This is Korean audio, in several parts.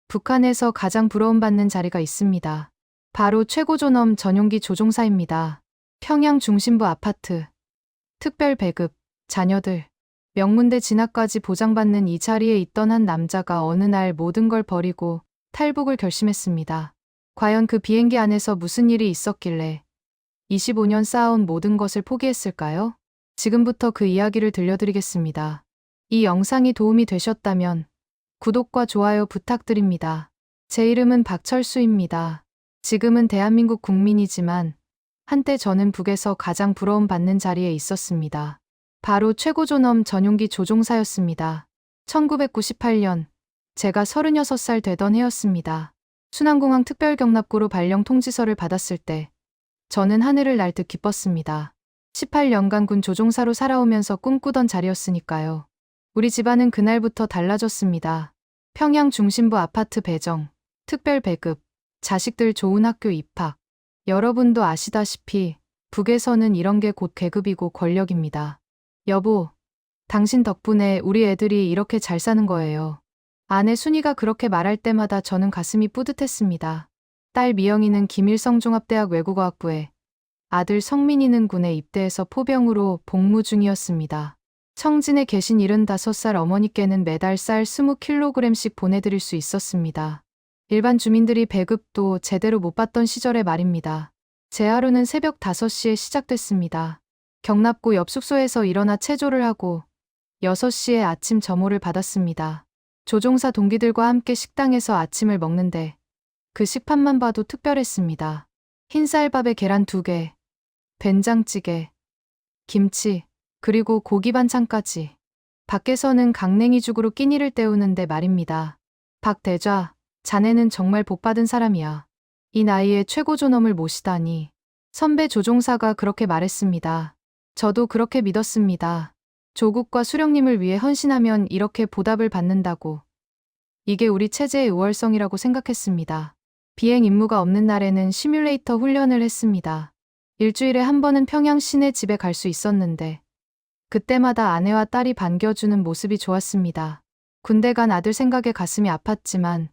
북한에서 가장 부러움받는 자리가 있습니다. 바로 최고존엄 전용기 조종사입니다. 평양 중심부 아파트, 특별 배급, 자녀들, 명문대 진학까지 보장받는 이 자리에 있던 한 남자가 어느 날 모든 걸 버리고 탈북을 결심했습니다. 과연 그 비행기 안에서 무슨 일이 있었길래 25년 쌓아온 모든 것을 포기했을까요? 지금부터 그 이야기를 들려드리겠습니다. 이 영상이 도움이 되셨다면 구독과 좋아요 부탁드립니다. 제 이름은 박철수입니다. 지금은 대한민국 국민이지만 한때 저는 북에서 가장 부러움받는 자리에 있었습니다. 바로 최고존엄 전용기 조종사였습니다. 1998년 제가 36살 되던 해였습니다. 순안공항 특별경납고로 발령 통지서를 받았을 때 저는 하늘을 날 듯 기뻤습니다. 18년간 군 조종사로 살아오면서 꿈꾸던 자리였으니까요. 우리 집안은 그날부터 달라졌습니다. 평양 중심부 아파트 배정, 특별 배급, 자식들 좋은 학교 입학. 여러분도 아시다시피 북에서는 이런 게 곧 계급이고 권력입니다. 여보, 당신 덕분에 우리 애들이 이렇게 잘 사는 거예요. 아내 순이가 그렇게 말할 때마다 저는 가슴이 뿌듯했습니다. 딸 미영이는 김일성종합대학 외국어학부에, 아들 성민이는 군에 입대해서 포병으로 복무 중이었습니다. 청진에 계신 75살 어머니께는 매달 쌀 20kg씩 보내드릴 수 있었습니다. 일반 주민들이 배급도 제대로 못 받던 시절의 말입니다. 제 하루는 새벽 5시에 시작됐습니다. 경납고 옆 숙소에서 일어나 체조를 하고 6시에 아침 점호를 받았습니다. 조종사 동기들과 함께 식당에서 아침을 먹는데 그 식판만 봐도 특별했습니다. 흰쌀밥에 계란 2개, 된장찌개, 김치, 그리고 고기 반찬까지. 밖에서는 강냉이죽으로 끼니를 때우는데 말입니다. 박대좌, 자네는 정말 복받은 사람이야. 이 나이에 최고존엄을 모시다니. 선배 조종사가 그렇게 말했습니다. 저도 그렇게 믿었습니다. 조국과 수령님을 위해 헌신하면 이렇게 보답을 받는다고. 이게 우리 체제의 우월성이라고 생각했습니다. 비행 임무가 없는 날에는 시뮬레이터 훈련을 했습니다. 일주일에 한 번은 평양 시내 집에 갈 수 있었는데 그때마다 아내와 딸이 반겨주는 모습이 좋았습니다. 군대 간 아들 생각에 가슴이 아팠지만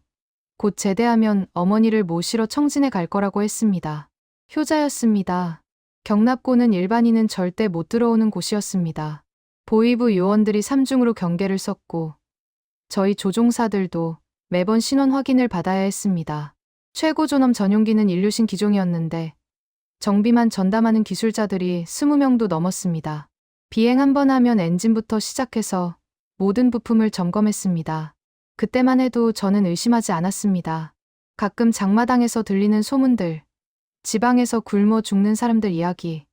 곧 제대하면 어머니를 모시러 청진에 갈 거라고 했습니다. 효자였습니다. 경납고는 일반인은 절대 못 들어오는 곳이었습니다. 보위부 요원들이 3중으로 경계를 섰고 저희 조종사들도 매번 신원 확인을 받아야 했습니다. 최고존엄 전용기는 인류신 기종이었는데 정비만 전담하는 기술자들이 20명도 넘었습니다. 비행 한 번 하면 엔진부터 시작해서 모든 부품을 점검했습니다. 그때만 해도 저는 의심하지 않았습니다. 가끔 장마당에서 들리는 소문들, 지방에서 굶어 죽는 사람들 이야기.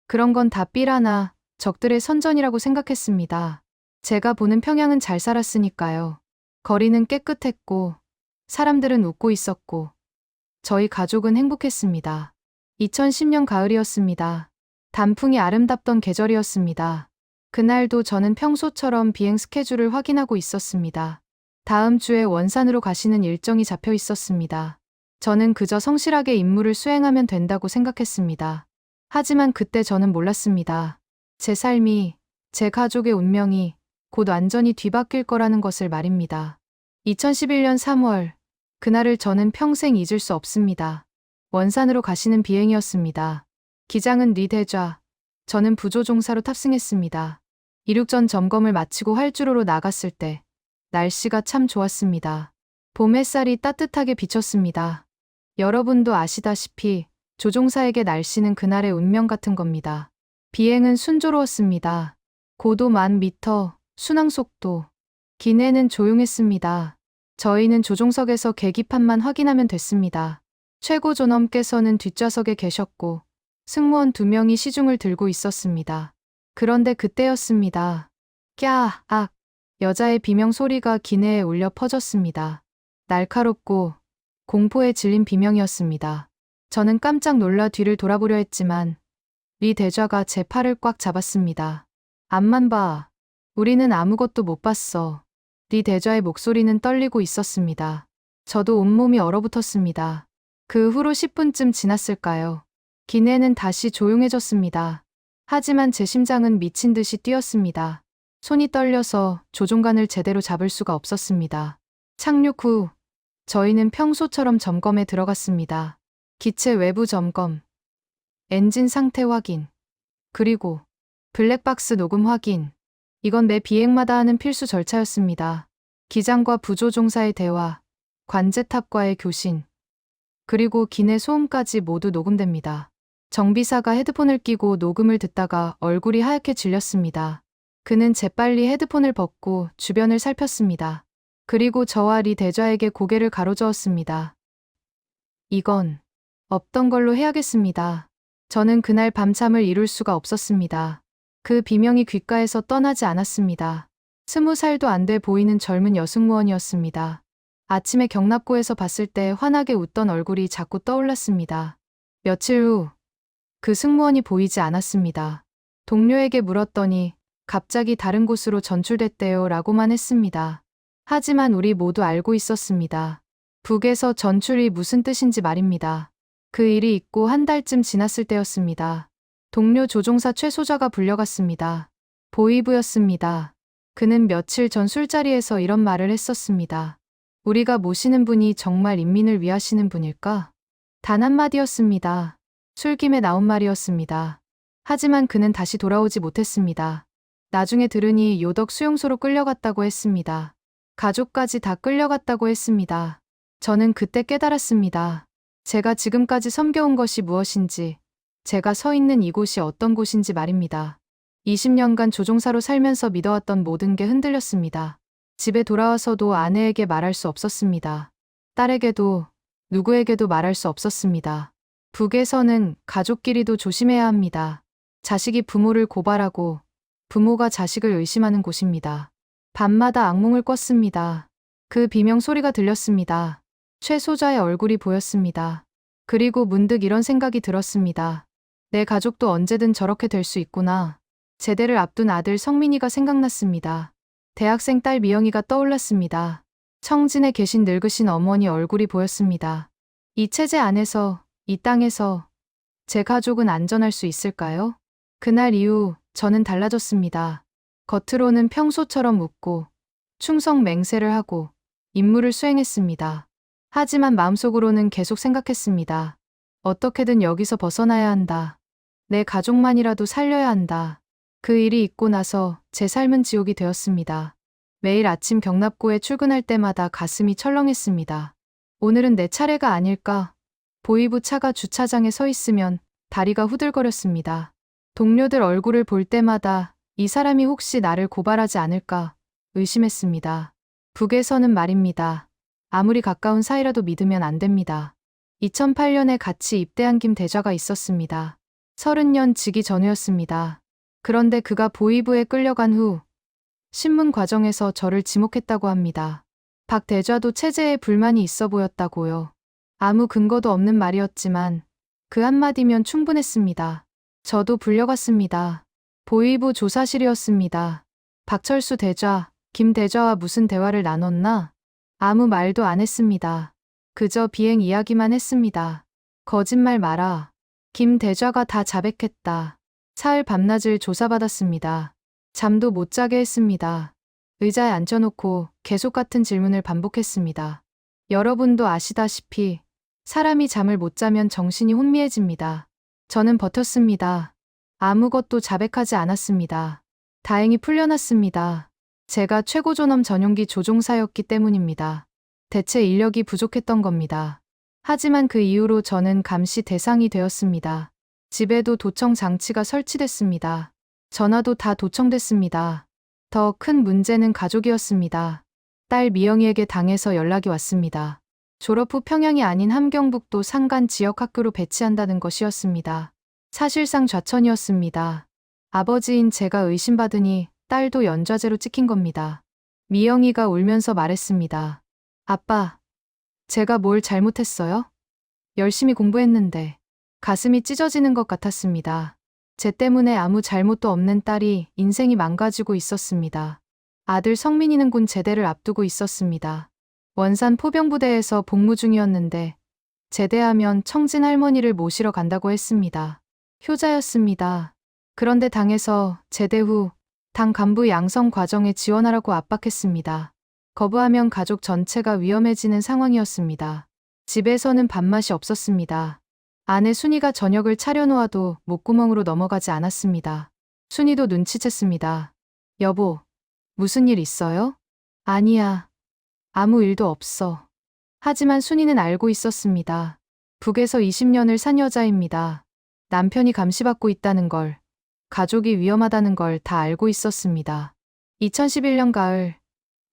그런 건 다 삐라나 적들의 선전이라고 생각했습니다. 제가 보는 평양은 잘 살았으니까요. 거리는 깨끗했고 사람들은 웃고 있었고 저희 가족은 행복했습니다. 2010년 가을이었습니다. 단풍이 아름답던 계절이었습니다. 그날도 저는 평소처럼 비행 스케줄을 확인하고 있었습니다. 다음 주에 원산으로 가시는 일정이 잡혀 있었습니다. 저는 그저 성실하게 임무를 수행하면 된다고 생각했습니다. 하지만 그때 저는 몰랐습니다. 제 삶이, 제 가족의 운명이 곧 완전히 뒤바뀔 거라는 것을 말입니다. 2011년 3월, 그날을 저는 평생 잊을 수 없습니다. 원산으로 가시는 비행이었습니다. 기장은 리 대좌, 저는 부조종사로 탑승했습니다. 이륙전 점검을 마치고 활주로로 나갔을 때 날씨가 참 좋았습니다. 봄 햇살이 따뜻하게 비쳤습니다. 여러분도 아시다시피 조종사에게 날씨는 그날의 운명 같은 겁니다. 비행은 순조로웠습니다. 고도 10,000m, 순항 속도. 기내는 조용했습니다. 저희는 조종석에서 계기판만 확인하면 됐습니다. 최고존엄께서는 뒷좌석에 계셨고 승무원 2명이 시중을 들고 있었습니다. 그런데 그때였습니다. 꺄, 악. 여자의 비명 소리가 기내에 울려 퍼졌습니다. 날카롭고 공포에 질린 비명이었습니다. 저는 깜짝 놀라 뒤를 돌아보려 했지만 리 대좌가 제 팔을 꽉 잡았습니다. 앞만 봐. 우리는 아무것도 못 봤어. 리 대좌의 목소리는 떨리고 있었습니다. 저도 온몸이 얼어붙었습니다. 그 후로 10분쯤 지났을까요? 기내는 다시 조용해졌습니다. 하지만 제 심장은 미친 듯이 뛰었습니다. 손이 떨려서 조종관을 제대로 잡을 수가 없었습니다. 착륙 후 저희는 평소처럼 점검에 들어갔습니다. 기체 외부 점검, 엔진 상태 확인, 그리고 블랙박스 녹음 확인. 이건 매 비행마다 하는 필수 절차였습니다. 기장과 부조종사의 대화, 관제탑과의 교신, 그리고 기내 소음까지 모두 녹음됩니다. 정비사가 헤드폰을 끼고 녹음을 듣다가 얼굴이 하얗게 질렸습니다. 그는 재빨리 헤드폰을 벗고 주변을 살폈습니다. 그리고 저와 리 대좌에게 고개를 가로저었습니다. 이건 없던 걸로 해야겠습니다. 저는 그날 밤잠을 이룰 수가 없었습니다. 그 비명이 귓가에서 떠나지 않았습니다. 20살도 안 돼 보이는 젊은 여승무원이었습니다. 아침에 경납고에서 봤을 때 환하게 웃던 얼굴이 자꾸 떠올랐습니다. 며칠 후 그 승무원이 보이지 않았습니다. 동료에게 물었더니 갑자기 다른 곳으로 전출됐대요 라고만 했습니다. 하지만 우리 모두 알고 있었습니다. 북에서 전출이 무슨 뜻인지 말입니다. 그 일이 있고 한 달쯤 지났을 때였습니다. 동료 조종사 최소자가 불려갔습니다. 보이부였습니다. 그는 며칠 전 술자리에서 이런 말을 했었습니다. 우리가 모시는 분이 정말 인민을 위하시는 분일까? 단 한마디였습니다. 술김에 나온 말이었습니다. 하지만 그는 다시 돌아오지 못했습니다. 나중에 들으니 요덕 수용소로 끌려갔다고 했습니다. 가족까지 다 끌려갔다고 했습니다. 저는 그때 깨달았습니다. 제가 지금까지 섬겨온 것이 무엇인지, 제가 서 있는 이곳이 어떤 곳인지 말입니다. 20년간 조종사로 살면서 믿어왔던 모든 게 흔들렸습니다. 집에 돌아와서도 아내에게 말할 수 없었습니다. 딸에게도, 누구에게도 말할 수 없었습니다. 북에서는 가족끼리도 조심해야 합니다. 자식이 부모를 고발하고 부모가 자식을 의심하는 곳입니다. 밤마다 악몽을 꿨습니다. 그 비명 소리가 들렸습니다. 최소자의 얼굴이 보였습니다. 그리고 문득 이런 생각이 들었습니다. 내 가족도 언제든 저렇게 될 수 있구나. 제대를 앞둔 아들 성민이가 생각났습니다. 대학생 딸 미영이가 떠올랐습니다. 청진에 계신 늙으신 어머니 얼굴이 보였습니다. 이 체제 안에서, 이 땅에서 제 가족은 안전할 수 있을까요? 그날 이후 저는 달라졌습니다. 겉으로는 평소처럼 웃고 충성 맹세를 하고 임무를 수행했습니다. 하지만 마음속으로는 계속 생각했습니다. 어떻게든 여기서 벗어나야 한다. 내 가족만이라도 살려야 한다. 그 일이 있고 나서 제 삶은 지옥이 되었습니다. 매일 아침 경납고에 출근할 때마다 가슴이 철렁했습니다. 오늘은 내 차례가 아닐까? 보이부 차가 주차장에 서 있으면 다리가 후들거렸습니다. 동료들 얼굴을 볼 때마다 이 사람이 혹시 나를 고발하지 않을까 의심했습니다. 북에서는 말입니다. 아무리 가까운 사이라도 믿으면 안 됩니다. 2008년에 같이 입대한 김 대좌가 있었습니다. 30년 지기 전후였습니다. 그런데 그가 보이부에 끌려간 후 신문 과정에서 저를 지목했다고 합니다. 박 대좌도 체제에 불만이 있어 보였다고요. 아무 근거도 없는 말이었지만 그 한마디면 충분했습니다. 저도 불려갔습니다. 보이부 조사실이었습니다. 박철수 대좌, 김 대좌와 무슨 대화를 나눴나? 아무 말도 안 했습니다. 그저 비행 이야기만 했습니다. 거짓말 마라. 김 대좌가 다 자백했다. 사흘 밤낮을 조사받았습니다. 잠도 못 자게 했습니다. 의자에 앉혀놓고 계속 같은 질문을 반복했습니다. 여러분도 아시다시피 사람이 잠을 못 자면 정신이 혼미해집니다. 저는 버텼습니다. 아무것도 자백하지 않았습니다. 다행히 풀려났습니다. 제가 최고존엄 전용기 조종사였기 때문입니다. 대체 인력이 부족했던 겁니다. 하지만 그 이후로 저는 감시 대상이 되었습니다. 집에도 도청 장치가 설치됐습니다. 전화도 다 도청됐습니다. 더 큰 문제는 가족이었습니다. 딸 미영이에게 당해서 연락이 왔습니다. 졸업 후 평양이 아닌 함경북도 산간 지역 학교로 배치한다는 것이었습니다. 사실상 좌천이었습니다. 아버지인 제가 의심받으니 딸도 연좌제로 찍힌 겁니다. 미영이가 울면서 말했습니다. 아빠, 제가 뭘 잘못했어요? 열심히 공부했는데. 가슴이 찢어지는 것 같았습니다. 제 때문에 아무 잘못도 없는 딸이 인생이 망가지고 있었습니다. 아들 성민이는 군 제대를 앞두고 있었습니다. 원산 포병부대에서 복무 중이었는데 제대하면 청진 할머니를 모시러 간다고 했습니다. 효자였습니다. 그런데 당에서 제대 후 당 간부 양성 과정에 지원하라고 압박했습니다. 거부하면 가족 전체가 위험해지는 상황이었습니다. 집에서는 밥맛이 없었습니다. 아내 순이가 저녁을 차려놓아도 목구멍으로 넘어가지 않았습니다. 순이도 눈치챘습니다. 여보, 무슨 일 있어요? 아니야. 아무 일도 없어. 하지만 순이는 알고 있었습니다. 북에서 20년을 산 여자입니다. 남편이 감시받고 있다는 걸, 가족이 위험하다는 걸 다 알고 있었습니다. 2011년 가을,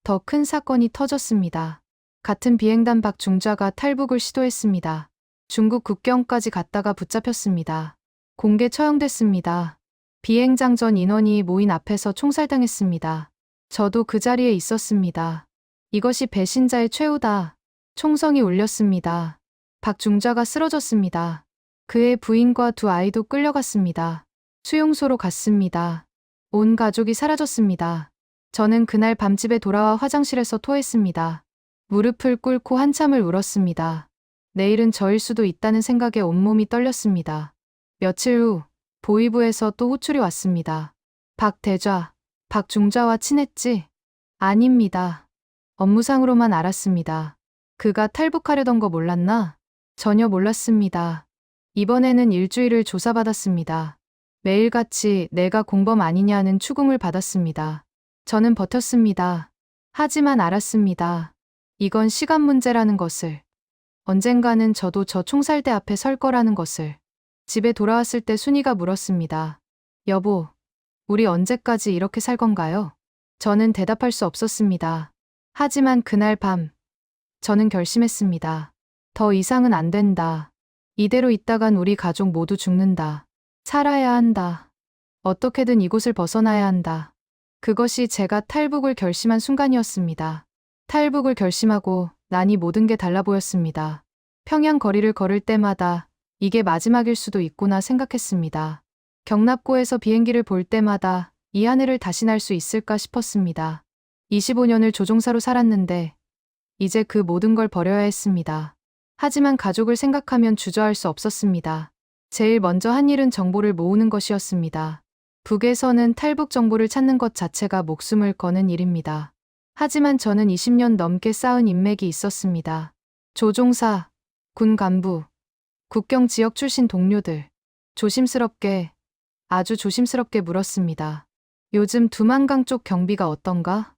더 큰 사건이 터졌습니다. 같은 비행단 박중자가 탈북을 시도했습니다. 중국 국경까지 갔다가 붙잡혔습니다. 공개 처형됐습니다. 비행장 전 인원이 모인 앞에서 총살당했습니다. 저도 그 자리에 있었습니다. 이것이 배신자의 최후다. 총성이 울렸습니다. 박중자가 쓰러졌습니다. 그의 부인과 두 아이도 끌려갔습니다. 수용소로 갔습니다. 온 가족이 사라졌습니다. 저는 그날 밤 집에 돌아와 화장실에서 토했습니다. 무릎을 꿇고 한참을 울었습니다. 내일은 저일 수도 있다는 생각에 온몸이 떨렸습니다. 며칠 후 보위부에서 또 호출이 왔습니다. 박대좌, 박중자와 친했지? 아닙니다. 업무상으로만 알았습니다. 그가 탈북하려던 거 몰랐나? 전혀 몰랐습니다. 이번에는 일주일을 조사받았습니다. 매일같이 내가 공범 아니냐는 추궁을 받았습니다. 저는 버텼습니다. 하지만 알았습니다. 이건 시간 문제라는 것을. 언젠가는 저도 저 총살대 앞에 설 거라는 것을. 집에 돌아왔을 때 순이가 물었습니다. 여보, 우리 언제까지 이렇게 살 건가요? 저는 대답할 수 없었습니다. 하지만 그날 밤, 저는 결심했습니다. 더 이상은 안 된다. 이대로 있다간 우리 가족 모두 죽는다. 살아야 한다. 어떻게든 이곳을 벗어나야 한다. 그것이 제가 탈북을 결심한 순간이었습니다. 탈북을 결심하고 나니 모든 게 달라 보였습니다. 평양 거리를 걸을 때마다 이게 마지막일 수도 있구나 생각했습니다. 경납고에서 비행기를 볼 때마다 이 하늘을 다시 날 수 있을까 싶었습니다. 25년을 조종사로 살았는데 이제 그 모든 걸 버려야 했습니다. 하지만 가족을 생각하면 주저할 수 없었습니다. 제일 먼저 한 일은 정보를 모으는 것이었습니다. 북에서는 탈북 정보를 찾는 것 자체가 목숨을 거는 일입니다. 하지만 저는 20년 넘게 쌓은 인맥이 있었습니다. 조종사, 군 간부, 국경 지역 출신 동료들. 조심스럽게, 아주 조심스럽게 물었습니다. 요즘 두만강 쪽 경비가 어떤가?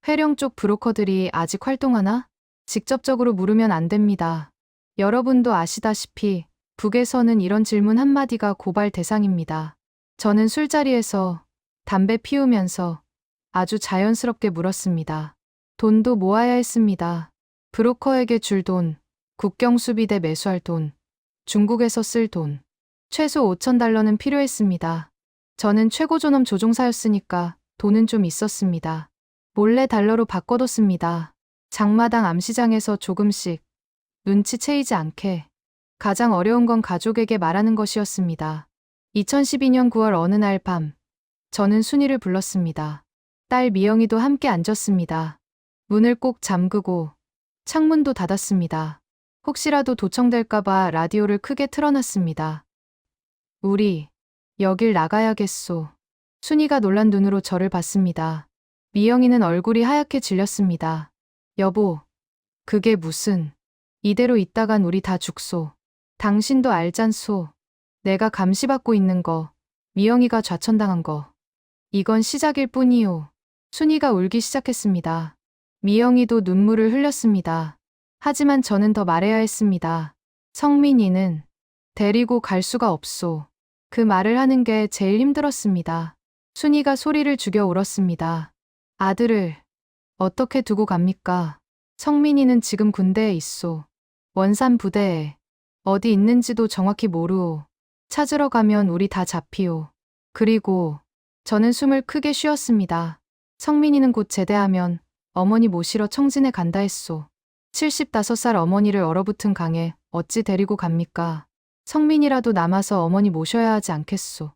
회령 쪽 브로커들이 아직 활동하나? 직접적으로 물으면 안 됩니다. 여러분도 아시다시피 북에서는 이런 질문 한마디가 고발 대상입니다. 저는 술자리에서 담배 피우면서 아주 자연스럽게 물었습니다. 돈도 모아야 했습니다. 브로커에게 줄 돈, 국경 수비대 매수할 돈, 중국에서 쓸 돈. 최소 5,000달러는 필요했습니다. 저는 최고존엄 조종사였으니까 돈은 좀 있었습니다. 몰래 달러로 바꿔뒀습니다. 장마당 암시장에서 조금씩 눈치채이지 않게. 가장 어려운 건 가족에게 말하는 것이었습니다. 2012년 9월 어느 날 밤, 저는 순이를 불렀습니다. 딸 미영이도 함께 앉았습니다. 문을 꼭 잠그고 창문도 닫았습니다. 혹시라도 도청될까봐 라디오를 크게 틀어놨습니다. 우리 여길 나가야겠소. 순이가 놀란 눈으로 저를 봤습니다. 미영이는 얼굴이 하얗게 질렸습니다. 여보, 그게 무슨. 이대로 있다간 우리 다 죽소. 당신도 알잖소. 내가 감시받고 있는 거, 미영이가 좌천당한 거. 이건 시작일 뿐이요. 순이가 울기 시작했습니다. 미영이도 눈물을 흘렸습니다. 하지만 저는 더 말해야 했습니다. 성민이는 데리고 갈 수가 없소. 그 말을 하는 게 제일 힘들었습니다. 순이가 소리를 죽여 울었습니다. 아들을 어떻게 두고 갑니까? 성민이는 지금 군대에 있소. 원산 부대에. 어디 있는지도 정확히 모르오. 찾으러 가면 우리 다 잡히오. 그리고 저는 숨을 크게 쉬었습니다. 성민이는 곧 제대하면 어머니 모시러 청진에 간다 했소. 75살 어머니를 얼어붙은 강에 어찌 데리고 갑니까? 성민이라도 남아서 어머니 모셔야 하지 않겠소.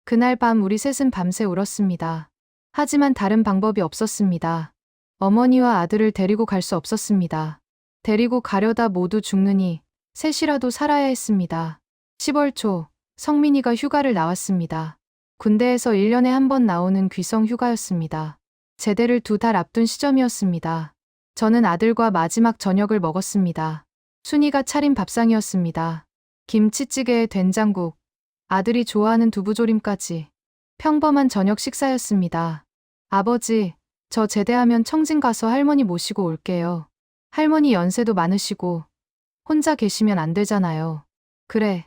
그날 밤 우리 셋은 밤새 울었습니다. 하지만 다른 방법이 없었습니다. 어머니와 아들을 데리고 갈 수 없었습니다. 데리고 가려다 모두 죽느니 셋이라도 살아야 했습니다. 10월 초 성민이가 휴가를 나왔습니다. 군대에서 1년에 한 번 나오는 귀성 휴가였습니다. 제대를 2달 앞둔 시점이었습니다. 저는 아들과 마지막 저녁을 먹었습니다. 순이가 차린 밥상이었습니다. 김치찌개에 된장국, 아들이 좋아하는 두부조림까지. 평범한 저녁 식사였습니다. 아버지, 저 제대하면 청진 가서 할머니 모시고 올게요. 할머니 연세도 많으시고 혼자 계시면 안 되잖아요. 그래,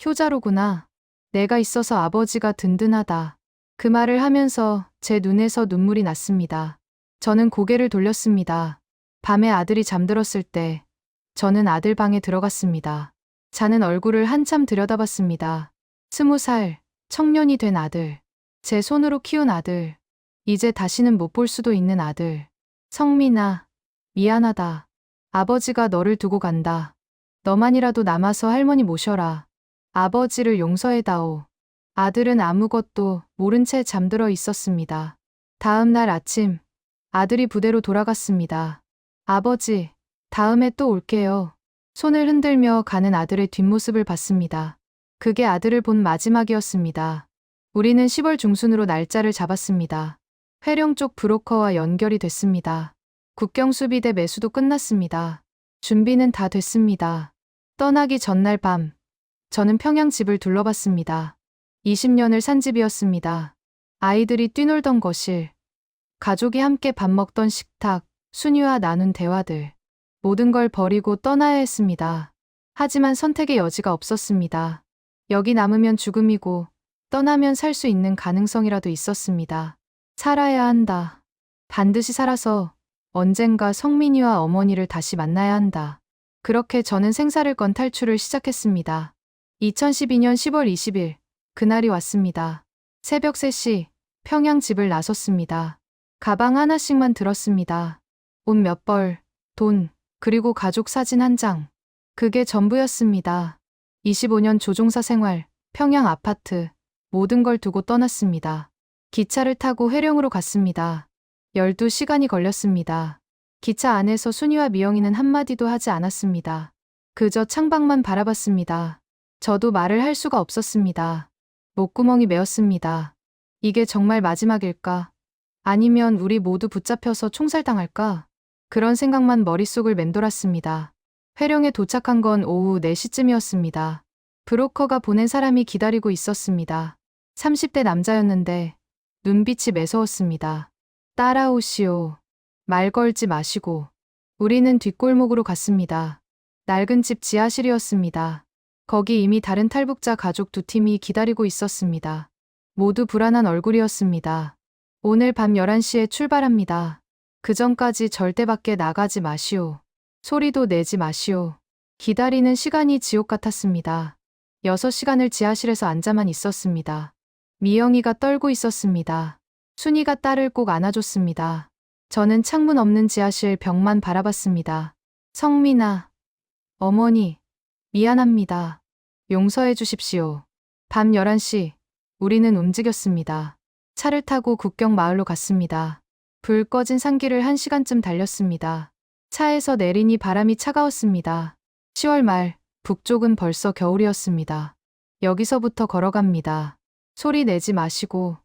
효자로구나. 내가 있어서 아버지가 든든하다. 그 말을 하면서 제 눈에서 눈물이 났습니다. 저는 고개를 돌렸습니다. 밤에 아들이 잠들었을 때 저는 아들 방에 들어갔습니다. 자는 얼굴을 한참 들여다봤습니다. 20살, 청년이 된 아들. 제 손으로 키운 아들. 이제 다시는 못 볼 수도 있는 아들. 성민아, 미안하다. 아버지가 너를 두고 간다. 너만이라도 남아서 할머니 모셔라. 아버지를 용서해다오. 아들은 아무것도 모른 채 잠들어 있었습니다. 다음 날 아침, 아들이 부대로 돌아갔습니다. 아버지, 다음에 또 올게요. 손을 흔들며 가는 아들의 뒷모습을 봤습니다. 그게 아들을 본 마지막이었습니다. 우리는 10월 중순으로 날짜를 잡았습니다. 회령 쪽 브로커와 연결이 됐습니다. 국경수비대 매수도 끝났습니다. 준비는 다 됐습니다. 떠나기 전날 밤, 저는 평양 집을 둘러봤습니다. 20년을 산 집이었습니다. 아이들이 뛰놀던 거실, 가족이 함께 밥 먹던 식탁, 순이와 나눈 대화들. 모든 걸 버리고 떠나야 했습니다. 하지만 선택의 여지가 없었습니다. 여기 남으면 죽음이고 떠나면 살 수 있는 가능성이라도 있었습니다. 살아야 한다. 반드시 살아서 언젠가 성민이와 어머니를 다시 만나야 한다. 그렇게 저는 생사를 건 탈출을 시작했습니다. 2012년 10월 20일, 그날이 왔습니다. 새벽 3시, 평양 집을 나섰습니다. 가방 하나씩만 들었습니다. 옷 몇 벌, 돈, 그리고 가족 사진 한 장. 그게 전부였습니다. 25년 조종사 생활, 평양 아파트, 모든 걸 두고 떠났습니다. 기차를 타고 회령으로 갔습니다. 12시간이 걸렸습니다. 기차 안에서 순이와 미영이는 한마디도 하지 않았습니다. 그저 창밖만 바라봤습니다. 저도 말을 할 수가 없었습니다. 목구멍이 메었습니다. 이게 정말 마지막일까? 아니면 우리 모두 붙잡혀서 총살당할까? 그런 생각만 머릿속을 맴돌았습니다. 회령에 도착한 건 오후 4시쯤이었습니다. 브로커가 보낸 사람이 기다리고 있었습니다. 30대 남자였는데 눈빛이 매서웠습니다. 따라오시오. 말 걸지 마시고. 우리는 뒷골목으로 갔습니다. 낡은 집 지하실이었습니다. 거기 이미 다른 탈북자 가족 2팀이 기다리고 있었습니다. 모두 불안한 얼굴이었습니다. 오늘 밤 11시에 출발합니다. 그 전까지 절대 밖에 나가지 마시오. 소리도 내지 마시오. 기다리는 시간이 지옥 같았습니다. 6시간을 지하실에서 앉아만 있었습니다. 미영이가 떨고 있었습니다. 순이가 딸을 꼭 안아줬습니다. 저는 창문 없는 지하실 벽만 바라봤습니다. 성민아, 어머니, 미안합니다. 용서해 주십시오. 밤 11시, 우리는 움직였습니다. 차를 타고 국경 마을로 갔습니다. 불 꺼진 산길을 1시간쯤 달렸습니다. 차에서 내리니 바람이 차가웠습니다. 10월 말, 북쪽은 벌써 겨울이었습니다. 여기서부터 걸어갑니다. 소리 내지 마시고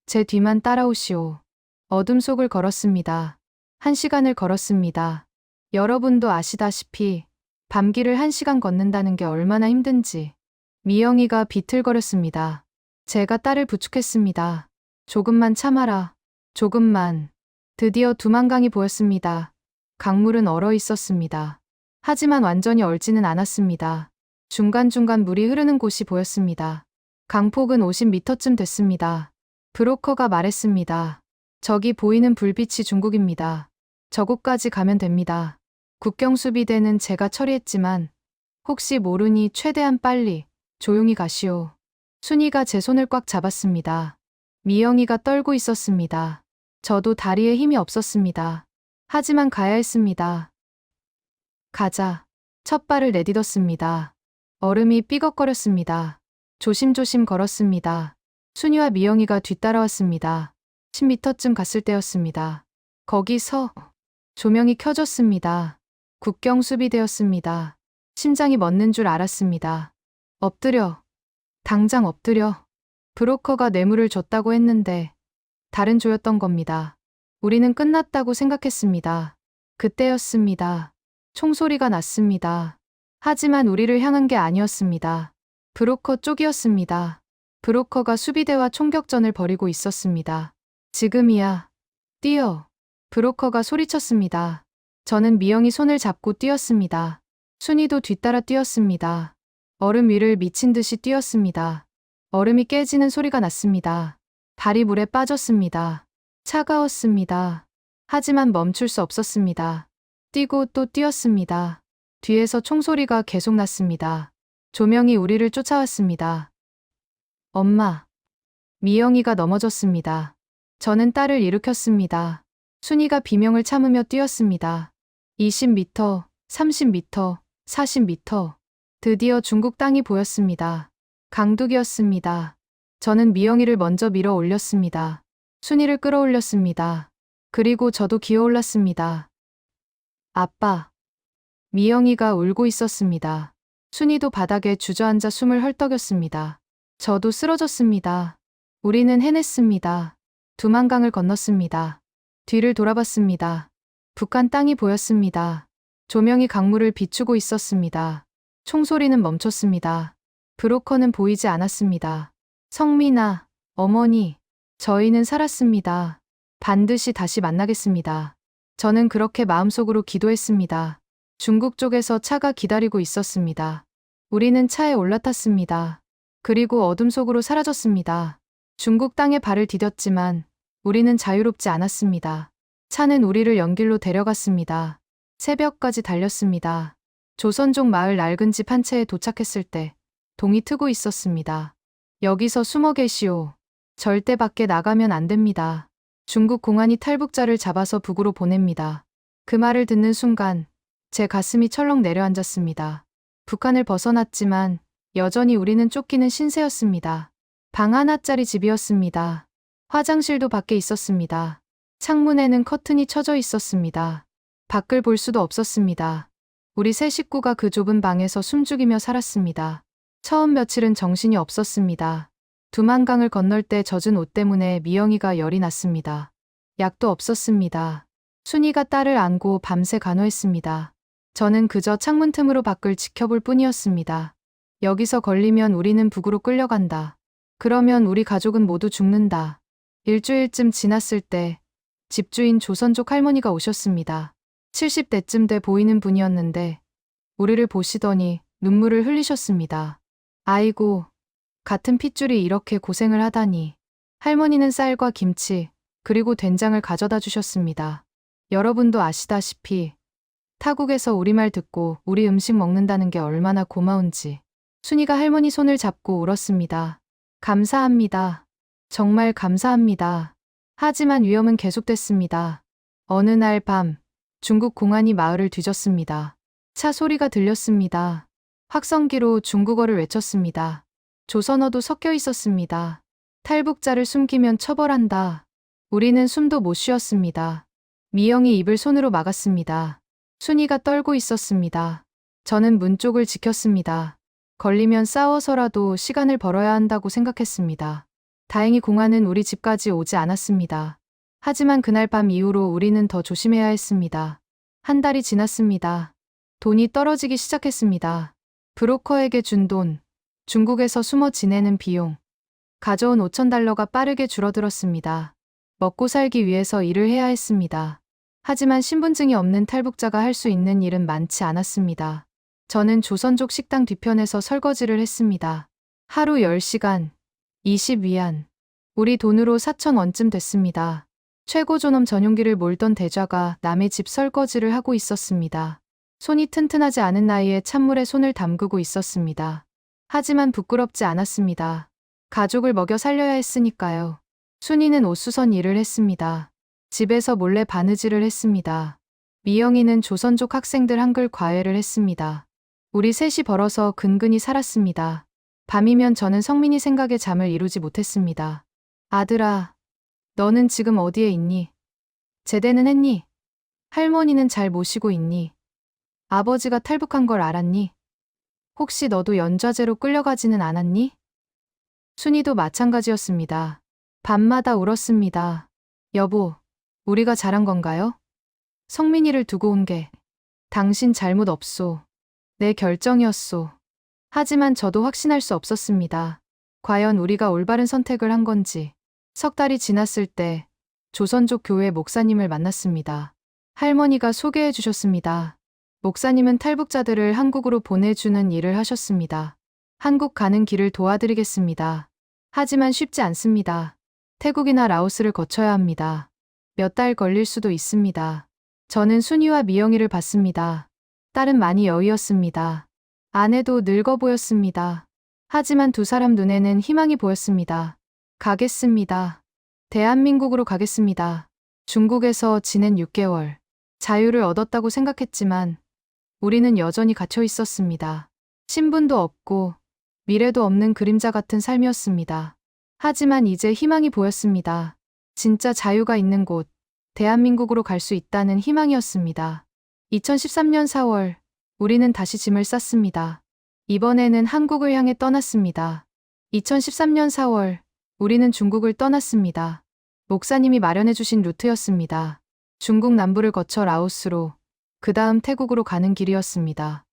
제 뒤만 따라오시오. 어둠 속을 걸었습니다. 1시간을 걸었습니다. 여러분도 아시다시피 밤길을 1시간 걷는다는 게 얼마나 힘든지. 미영이가 비틀거렸습니다. 제가 딸을 부축했습니다. 조금만 참아라. 조금만. 드디어 두만강이 보였습니다. 강물은 얼어 있었습니다. 하지만 완전히 얼지는 않았습니다. 중간중간 물이 흐르는 곳이 보였습니다. 강폭은 50m쯤 됐습니다. 브로커가 말했습니다. 저기 보이는 불빛이 중국입니다. 저곳까지 가면 됩니다. 국경수비대는 제가 처리했지만 혹시 모르니 최대한 빨리 조용히 가시오. 순이가 제 손을 꽉 잡았습니다. 미영이가 떨고 있었습니다. 저도 다리에 힘이 없었습니다. 하지만 가야 했습니다. 가자. 첫 발을 내딛었습니다. 얼음이 삐걱거렸습니다. 조심조심 걸었습니다. 순이와 미영이가 뒤따라왔습니다. 10m쯤 갔을 때였습니다. 거기서 조명이 켜졌습니다. 국경수비대였습니다. 심장이 멎는 줄 알았습니다. 엎드려. 당장 엎드려. 브로커가 뇌물을 줬다고 했는데 다른 조였던 겁니다. 우리는 끝났다고 생각했습니다. 그때였습니다. 총소리가 났습니다. 하지만 우리를 향한 게 아니었습니다. 브로커 쪽이었습니다. 브로커가 수비대와 총격전을 벌이고 있었습니다. 지금이야. 뛰어. 브로커가 소리쳤습니다. 저는 미영이 손을 잡고 뛰었습니다. 순이도 뒤따라 뛰었습니다. 얼음 위를 미친 듯이 뛰었습니다. 얼음이 깨지는 소리가 났습니다. 발이 물에 빠졌습니다. 차가웠습니다. 하지만 멈출 수 없었습니다. 뛰고 또 뛰었습니다. 뒤에서 총소리가 계속 났습니다. 조명이 우리를 쫓아왔습니다. 엄마. 미영이가 넘어졌습니다. 저는 딸을 일으켰습니다. 순이가 비명을 참으며 뛰었습니다. 20m, 30m, 40m. 드디어 중국 땅이 보였습니다. 강둑이었습니다. 저는 미영이를 먼저 밀어 올렸습니다. 순이를 끌어올렸습니다. 그리고 저도 기어올랐습니다. 아빠. 미영이가 울고 있었습니다. 순이도 바닥에 주저앉아 숨을 헐떡였습니다. 저도 쓰러졌습니다. 우리는 해냈습니다. 두만강을 건넜습니다. 뒤를 돌아봤습니다. 북한 땅이 보였습니다. 조명이 강물을 비추고 있었습니다. 총소리는 멈췄습니다. 브로커는 보이지 않았습니다. 성민아, 어머니, 저희는 살았습니다. 반드시 다시 만나겠습니다. 저는 그렇게 마음속으로 기도했습니다. 중국 쪽에서 차가 기다리고 있었습니다. 우리는 차에 올라탔습니다. 그리고 어둠 속으로 사라졌습니다. 중국 땅에 발을 디뎠지만 우리는 자유롭지 않았습니다. 차는 우리를 연길로 데려갔습니다. 새벽까지 달렸습니다. 조선족 마을 낡은 집 한 채에 도착했을 때 동이 트고 있었습니다. 여기서 숨어 계시오. 절대 밖에 나가면 안 됩니다. 중국 공안이 탈북자를 잡아서 북으로 보냅니다. 그 말을 듣는 순간 제 가슴이 철렁 내려앉았습니다. 북한을 벗어났지만 여전히 우리는 쫓기는 신세였습니다. 방 하나짜리 집이었습니다. 화장실도 밖에 있었습니다. 창문에는 커튼이 쳐져 있었습니다. 밖을 볼 수도 없었습니다. 우리 세 식구가 그 좁은 방에서 숨죽이며 살았습니다. 처음 며칠은 정신이 없었습니다. 두만강을 건널 때 젖은 옷 때문에 미영이가 열이 났습니다. 약도 없었습니다. 순이가 딸을 안고 밤새 간호했습니다. 저는 그저 창문 틈으로 밖을 지켜볼 뿐이었습니다. 여기서 걸리면 우리는 북으로 끌려간다. 그러면 우리 가족은 모두 죽는다. 일주일쯤 지났을 때 집주인 조선족 할머니가 오셨습니다. 70대쯤 돼 보이는 분이었는데 우리를 보시더니 눈물을 흘리셨습니다. 아이고, 같은 핏줄이 이렇게 고생을 하다니. 할머니는 쌀과 김치, 그리고 된장을 가져다 주셨습니다. 여러분도 아시다시피 타국에서 우리말 듣고 우리 음식 먹는다는 게 얼마나 고마운지. 순이가 할머니 손을 잡고 울었습니다. 감사합니다. 정말 감사합니다. 하지만 위험은 계속됐습니다. 어느 날 밤, 중국 공안이 마을을 뒤졌습니다. 차 소리가 들렸습니다. 확성기로 중국어를 외쳤습니다. 조선어도 섞여 있었습니다. 탈북자를 숨기면 처벌한다. 우리는 숨도 못 쉬었습니다. 미영이 입을 손으로 막았습니다. 순이가 떨고 있었습니다. 저는 문 쪽을 지켰습니다. 걸리면 싸워서라도 시간을 벌어야 한다고 생각했습니다. 다행히 공안은 우리 집까지 오지 않았습니다. 하지만 그날 밤 이후로 우리는 더 조심해야 했습니다. 한 달이 지났습니다. 돈이 떨어지기 시작했습니다. 브로커에게 준 돈, 중국에서 숨어 지내는 비용, 가져온 5,000달러가 빠르게 줄어들었습니다. 먹고 살기 위해서 일을 해야 했습니다. 하지만 신분증이 없는 탈북자가 할 수 있는 일은 많지 않았습니다. 저는 조선족 식당 뒤편에서 설거지를 했습니다. 하루 10시간, 20위안. 우리 돈으로 4,000원쯤 됐습니다. 최고 존엄 전용기를 몰던 대좌가 남의 집 설거지를 하고 있었습니다. 손이 튼튼하지 않은 나이에 찬물에 손을 담그고 있었습니다. 하지만 부끄럽지 않았습니다. 가족을 먹여 살려야 했으니까요. 순이는 옷수선 일을 했습니다. 집에서 몰래 바느질을 했습니다. 미영이는 조선족 학생들 한글 과외를 했습니다. 우리 셋이 벌어서 근근히 살았습니다. 밤이면 저는 성민이 생각에 잠을 이루지 못했습니다. 아들아, 너는 지금 어디에 있니? 제대는 했니? 할머니는 잘 모시고 있니? 아버지가 탈북한 걸 알았니? 혹시 너도 연좌제로 끌려가지는 않았니? 순이도 마찬가지였습니다. 밤마다 울었습니다. 여보, 우리가 잘한 건가요? 성민이를 두고 온 게 당신 잘못 없소. 내 결정이었소. 하지만 저도 확신할 수 없었습니다. 과연 우리가 올바른 선택을 한 건지. 석 달이 지났을 때 조선족 교회 목사님을 만났습니다. 할머니가 소개해 주셨습니다. 목사님은 탈북자들을 한국으로 보내주는 일을 하셨습니다. 한국 가는 길을 도와드리겠습니다. 하지만 쉽지 않습니다. 태국이나 라오스를 거쳐야 합니다. 몇 달 걸릴 수도 있습니다. 저는 순이와 미영이를 봤습니다. 딸은 많이 여의었습니다. 아내도 늙어 보였습니다. 하지만 두 사람 눈에는 희망이 보였습니다. 가겠습니다. 대한민국으로 가겠습니다. 중국에서 지낸 6개월. 자유를 얻었다고 생각했지만 우리는 여전히 갇혀 있었습니다. 신분도 없고 미래도 없는 그림자 같은 삶이었습니다. 하지만 이제 희망이 보였습니다. 진짜 자유가 있는 곳, 대한민국으로 갈 수 있다는 희망이었습니다. 2013년 4월, 우리는 다시 짐을 쌌습니다. 이번에는 한국을 향해 떠났습니다. 2013년 4월, 우리는 중국을 떠났습니다. 목사님이 마련해 주신 루트였습니다. 중국 남부를 거쳐 라오스로, 그 다음 태국으로 가는 길이었습니다.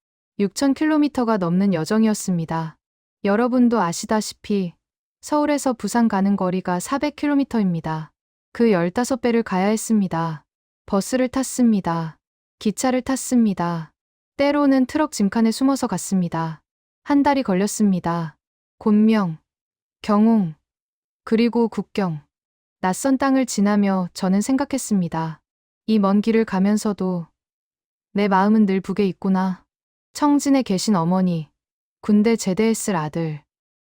6,000km가 넘는 여정이었습니다. 여러분도 아시다시피 서울에서 부산 가는 거리가 400km입니다. 그 15배를 가야 했습니다. 버스를 탔습니다. 기차를 탔습니다. 때로는 트럭 짐칸에 숨어서 갔습니다. 한 달이 걸렸습니다. 곤명, 경웅, 그리고 국경. 낯선 땅을 지나며 저는 생각했습니다. 이 먼 길을 가면서도 내 마음은 늘 북에 있구나. 청진에 계신 어머니, 군대 제대했을 아들.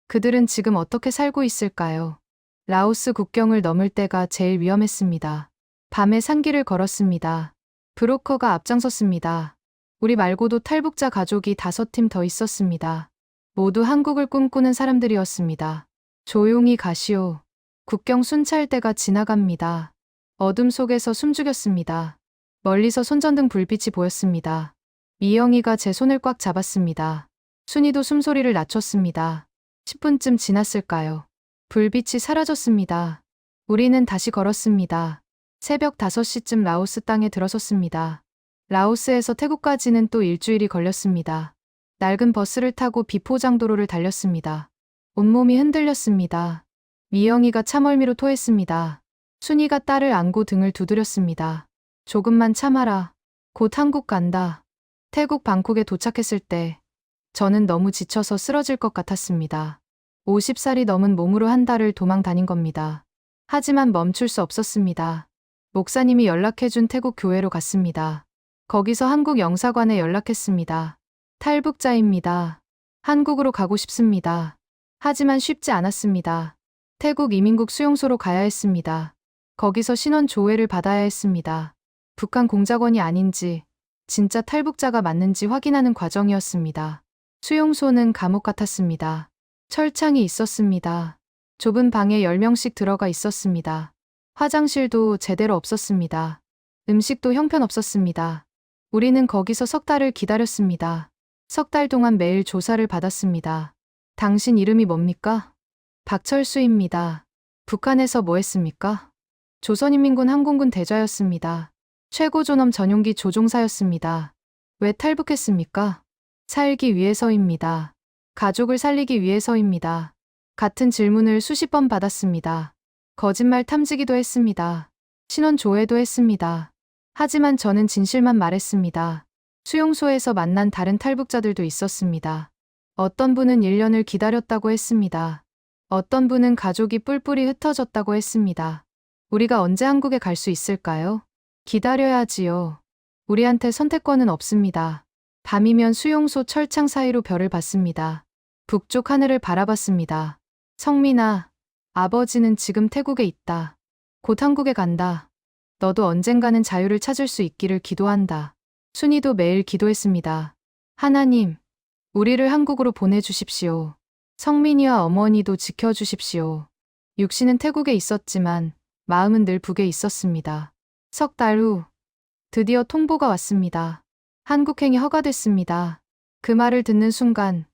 그들은 지금 어떻게 살고 있을까요? 라오스 국경을 넘을 때가 제일 위험했습니다. 밤에 산길을 걸었습니다. 브로커가 앞장섰습니다. 우리 말고도 탈북자 가족이 5팀 더 있었습니다. 모두 한국을 꿈꾸는 사람들이었습니다. 조용히 가시오. 국경 순찰 대가 지나갑니다. 어둠 속에서 숨죽였습니다. 멀리서 손전등 불빛이 보였습니다. 미영이가 제 손을 꽉 잡았습니다. 순이도 숨소리를 낮췄습니다. 10분쯤 지났을까요? 불빛이 사라졌습니다. 우리는 다시 걸었습니다. 새벽 5시쯤 라오스 땅에 들어섰습니다. 라오스에서 태국까지는 또 일주일이 걸렸습니다. 낡은 버스를 타고 비포장도로를 달렸습니다. 온몸이 흔들렸습니다. 미영이가 차멀미로 토했습니다. 순이가 딸을 안고 등을 두드렸습니다. 조금만 참아라. 곧 한국 간다. 태국 방콕에 도착했을 때 저는 너무 지쳐서 쓰러질 것 같았습니다. 50살이 넘은 몸으로 한 달을 도망 다닌 겁니다. 하지만 멈출 수 없었습니다. 목사님이 연락해준 태국 교회로 갔습니다. 거기서 한국 영사관에 연락했습니다. 탈북자입니다. 한국으로 가고 싶습니다. 하지만 쉽지 않았습니다. 태국 이민국 수용소로 가야 했습니다. 거기서 신원 조회를 받아야 했습니다. 북한 공작원이 아닌지, 진짜 탈북자가 맞는지 확인하는 과정이었습니다. 수용소는 감옥 같았습니다. 철창이 있었습니다. 좁은 방에 10명씩 들어가 있었습니다. 화장실도 제대로 없었습니다. 음식도 형편없었습니다. 우리는 거기서 석 달을 기다렸습니다. 석 달 동안 매일 조사를 받았습니다. 당신 이름이 뭡니까? 박철수입니다. 북한에서 뭐 했습니까? 조선인민군 항공군 대좌였습니다. 최고존엄 전용기 조종사였습니다. 왜 탈북했습니까? 살기 위해서입니다. 가족을 살리기 위해서입니다. 같은 질문을 수십 번 받았습니다. 거짓말 탐지기도 했습니다. 신원 조회도 했습니다. 하지만 저는 진실만 말했습니다. 수용소에서 만난 다른 탈북자들도 있었습니다. 어떤 분은 1년을 기다렸다고 했습니다. 어떤 분은 가족이 뿔뿔이 흩어졌다고 했습니다. 우리가 언제 한국에 갈 수 있을까요? 기다려야지요. 우리한테 선택권은 없습니다. 밤이면 수용소 철창 사이로 별을 봤습니다. 북쪽 하늘을 바라봤습니다. 성민아, 아버지는 지금 태국에 있다. 곧 한국에 간다. 너도 언젠가는 자유를 찾을 수 있기를 기도한다. 순이도 매일 기도했습니다. 하나님, 우리를 한국으로 보내주십시오. 성민이와 어머니도 지켜주십시오. 육신은 태국에 있었지만 마음은 늘 북에 있었습니다. 석 달 후, 드디어 통보가 왔습니다. 한국행이 허가됐습니다. 그 말을 듣는 순간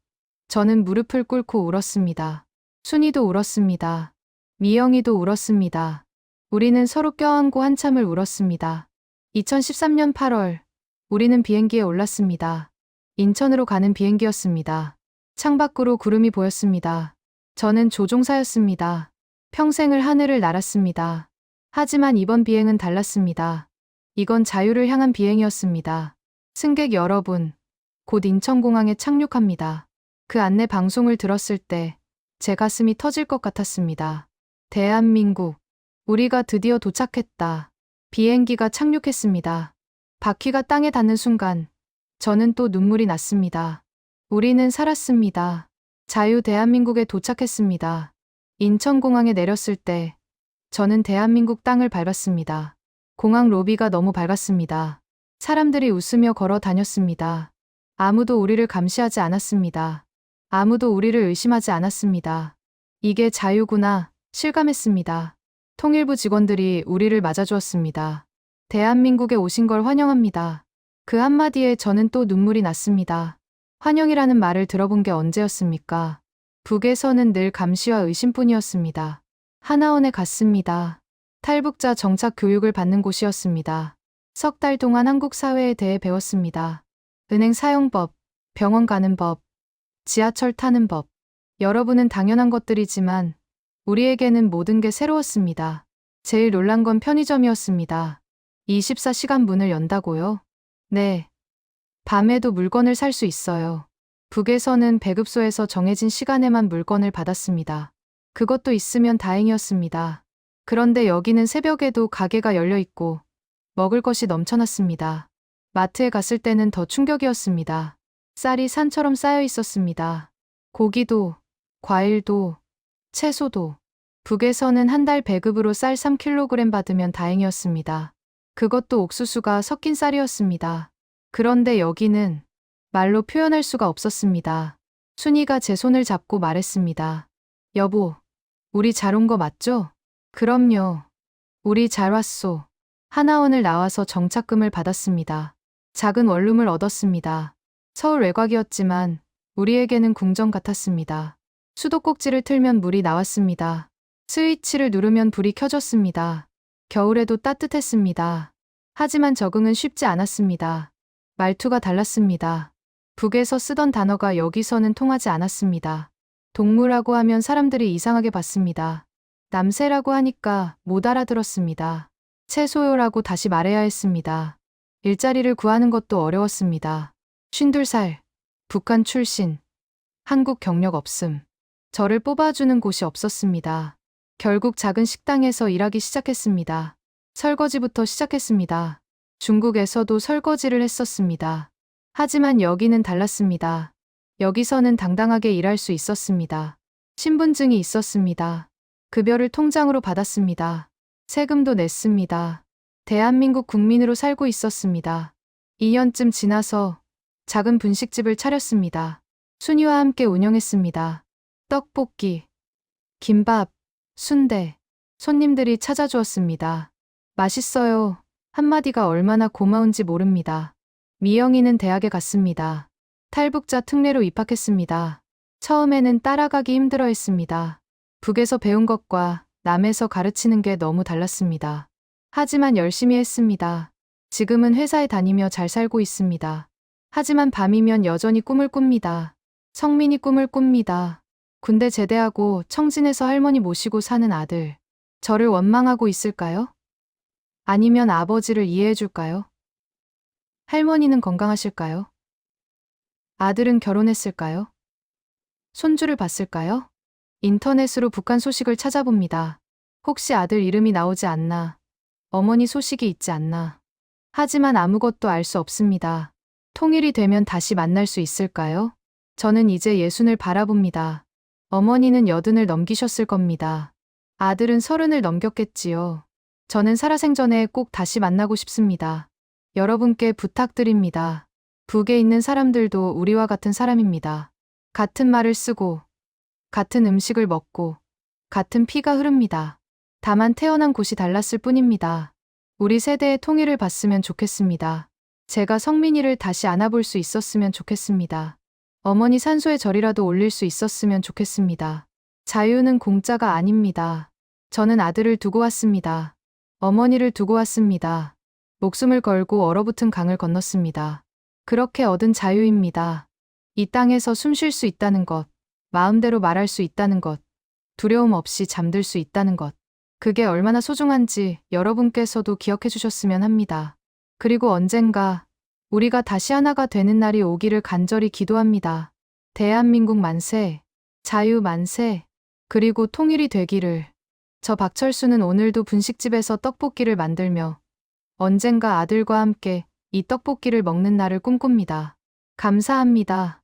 저는 무릎을 꿇고 울었습니다. 순이도 울었습니다. 미영이도 울었습니다. 우리는 서로 껴안고 한참을 울었습니다. 2013년 8월, 우리는 비행기에 올랐습니다. 인천으로 가는 비행기였습니다. 창밖으로 구름이 보였습니다. 저는 조종사였습니다. 평생을 하늘을 날았습니다. 하지만 이번 비행은 달랐습니다. 이건 자유를 향한 비행이었습니다. 승객 여러분, 곧 인천공항에 착륙합니다. 그 안내 방송을 들었을 때 제 가슴이 터질 것 같았습니다. 대한민국, 우리가 드디어 도착했다. 비행기가 착륙했습니다. 바퀴가 땅에 닿는 순간 저는 또 눈물이 났습니다. 우리는 살았습니다. 자유 대한민국에 도착했습니다. 인천공항에 내렸을 때 저는 대한민국 땅을 밟았습니다. 공항 로비가 너무 밝았습니다. 사람들이 웃으며 걸어 다녔습니다. 아무도 우리를 감시하지 않았습니다. 아무도 우리를 의심하지 않았습니다. 이게 자유구나 실감했습니다. 통일부 직원들이 우리를 맞아주었습니다. 대한민국에 오신 걸 환영합니다. 그 한마디에 저는 또 눈물이 났습니다. 환영이라는 말을 들어본 게 언제였습니까? 북에서는 늘 감시와 의심뿐이었습니다. 하나원에 갔습니다. 탈북자 정착 교육을 받는 곳이었습니다. 석 달 동안 한국 사회에 대해 배웠습니다. 은행 사용법, 병원 가는 법, 지하철 타는 법. 여러분은 당연한 것들이지만 우리에게는 모든 게 새로웠습니다. 제일 놀란 건 편의점이었습니다. 24시간 문을 연다고요? 네. 밤에도 물건을 살 수 있어요. 북에서는 배급소에서 정해진 시간에만 물건을 받았습니다. 그것도 있으면 다행이었습니다. 그런데 여기는 새벽에도 가게가 열려 있고 먹을 것이 넘쳐났습니다. 마트에 갔을 때는 더 충격이었습니다. 쌀이 산처럼 쌓여 있었습니다. 고기도, 과일도, 채소도. 북에서는 한 달 배급으로 쌀 3kg 받으면 다행이었습니다. 그것도 옥수수가 섞인 쌀이었습니다. 그런데 여기는 말로 표현할 수가 없었습니다. 순이가 제 손을 잡고 말했습니다. 여보, 우리 잘 온 거 맞죠? 그럼요. 우리 잘 왔소. 하나원을 나와서 정착금을 받았습니다. 작은 원룸을 얻었습니다. 서울 외곽이었지만 우리에게는 궁전 같았습니다. 수도꼭지를 틀면 물이 나왔습니다. 스위치를 누르면 불이 켜졌습니다. 겨울에도 따뜻했습니다. 하지만 적응은 쉽지 않았습니다. 말투가 달랐습니다. 북에서 쓰던 단어가 여기서는 통하지 않았습니다. 동물하고 하면 사람들이 이상하게 봤습니다. 남새라고 하니까 못 알아들었습니다. 채소요라고 다시 말해야 했습니다. 일자리를 구하는 것도 어려웠습니다. 52살, 북한 출신, 한국 경력 없음. 저를 뽑아주는 곳이 없었습니다. 결국 작은 식당에서 일하기 시작했습니다. 설거지부터 시작했습니다. 중국에서도 설거지를 했었습니다. 하지만 여기는 달랐습니다. 여기서는 당당하게 일할 수 있었습니다. 신분증이 있었습니다. 급여를 통장으로 받았습니다. 세금도 냈습니다. 대한민국 국민으로 살고 있었습니다. 2년쯤 지나서 작은 분식집을 차렸습니다. 순이와 함께 운영했습니다. 떡볶이, 김밥, 순대. 손님들이 찾아주었습니다. 맛있어요. 한마디가 얼마나 고마운지 모릅니다. 미영이는 대학에 갔습니다. 탈북자 특례로 입학했습니다. 처음에는 따라가기 힘들어했습니다. 북에서 배운 것과 남에서 가르치는 게 너무 달랐습니다. 하지만 열심히 했습니다. 지금은 회사에 다니며 잘 살고 있습니다. 하지만 밤이면 여전히 꿈을 꿉니다. 성민이 꿈을 꿉니다. 군대 제대하고 청진해서 할머니 모시고 사는 아들. 저를 원망하고 있을까요? 아니면 아버지를 이해해 줄까요? 할머니는 건강하실까요? 아들은 결혼했을까요? 손주를 봤을까요? 인터넷으로 북한 소식을 찾아봅니다. 혹시 아들 이름이 나오지 않나? 어머니 소식이 있지 않나? 하지만 아무것도 알 수 없습니다. 통일이 되면 다시 만날 수 있을까요? 저는 이제 예순을 바라봅니다. 어머니는 80을 넘기셨을 겁니다. 아들은 30을 넘겼겠지요. 저는 살아생전에 꼭 다시 만나고 싶습니다. 여러분께 부탁드립니다. 북에 있는 사람들도 우리와 같은 사람입니다. 같은 말을 쓰고, 같은 음식을 먹고, 같은 피가 흐릅니다. 다만 태어난 곳이 달랐을 뿐입니다. 우리 세대의 통일을 봤으면 좋겠습니다. 제가 성민이를 다시 안아볼 수 있었으면 좋겠습니다. 어머니 산소에 절이라도 올릴 수 있었으면 좋겠습니다. 자유는 공짜가 아닙니다. 저는 아들을 두고 왔습니다. 어머니를 두고 왔습니다. 목숨을 걸고 얼어붙은 강을 건넜습니다. 그렇게 얻은 자유입니다. 이 땅에서 숨 쉴 수 있다는 것, 마음대로 말할 수 있다는 것, 두려움 없이 잠들 수 있다는 것. 그게 얼마나 소중한지 여러분께서도 기억해 주셨으면 합니다. 그리고 언젠가 우리가 다시 하나가 되는 날이 오기를 간절히 기도합니다. 대한민국 만세, 자유 만세, 그리고 통일이 되기를. 저 박철수는 오늘도 분식집에서 떡볶이를 만들며 언젠가 아들과 함께 이 떡볶이를 먹는 날을 꿈꿉니다. 감사합니다.